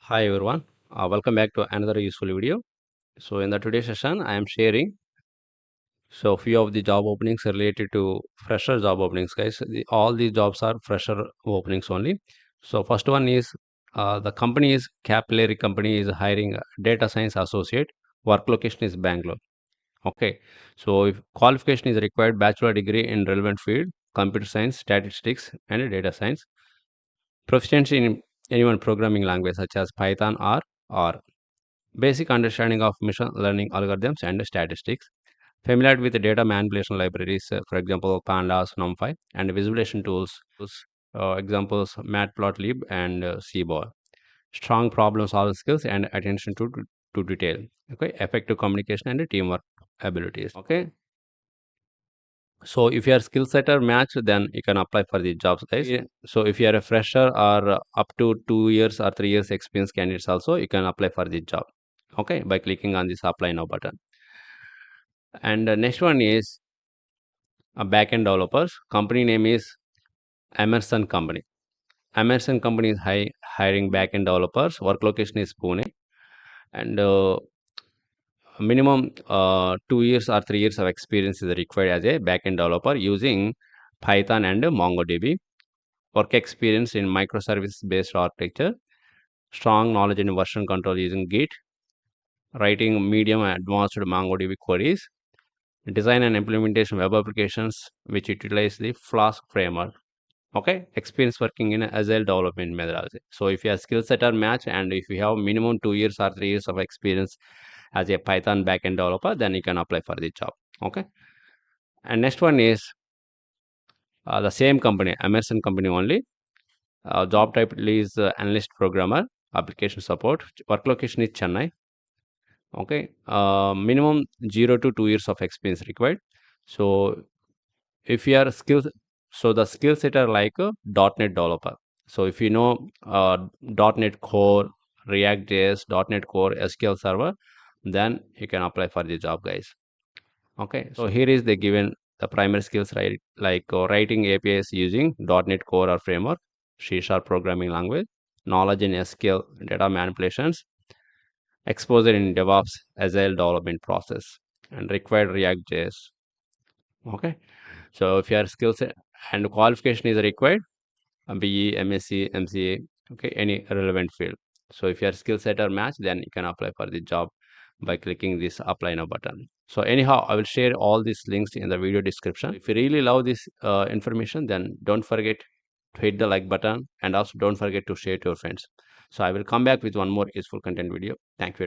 Hi everyone, welcome back to another useful video. So in the today's session, I am sharing few of the job openings related to fresher job openings, guys. All these jobs are fresher openings only. So first one is the company is Capillary company is hiring a data science associate. Work location is Bangalore. Okay, so if qualification is required, bachelor degree in relevant field, computer science, statistics, and data science. Proficiency in any one programming language such as Python or R. Basic understanding of machine learning algorithms and statistics, familiarity with the data manipulation libraries, for example, Pandas, NumPy, and visualization tools, examples Matplotlib and Seaborn. Strong problem solving skills and attention to detail. Okay, effective communication and teamwork abilities. Okay, so if your skill set are matched, then you can apply for the jobs, guys. So if you are a fresher or up to 2 years or 3 years experience candidates also, you can apply for the job. Okay, by clicking on this apply now button. And next one is a backend developers. Company name is Emerson company. Emerson company is hiring backend developers. Work location is Pune, and minimum 2 years or 3 years of experience is required as a backend developer using Python and MongoDB. Work experience in microservice based architecture. Strong knowledge in version control using Git. Writing medium and advanced MongoDB queries. Design and implementation web applications which utilize the Flask framework. Okay, experience working in agile development methodology. So if your skill set are matched and if you have minimum 2 years or 3 years of experience as a Python backend developer, then you can apply for the job. Okay, and next one is the same company, Emerson company only. Job title is analyst programmer, application support. Work location is Chennai. Okay, minimum 0 to 2 years of experience required. So if you are skills, so the skill set are like a .NET developer. So if you know .NET Core, React JS, .NET Core, SQL Server, then you can apply for the job, guys. Okay, so here is the given the primary skills, right? Like writing APIs using .NET Core or framework, C# programming language, knowledge in SQL data manipulations, exposure in DevOps agile development process, and required React JS. Okay, so if your skill set and qualification is required, BE, MSc, MCA, okay, any relevant field. So if your skill set are matched, then you can apply for the job by clicking this apply now button. So anyhow, I will share all these links in the video description. If you really love this information, then don't forget to hit the like button and also don't forget to share to your friends. So I will come back with one more useful content video. Thank you.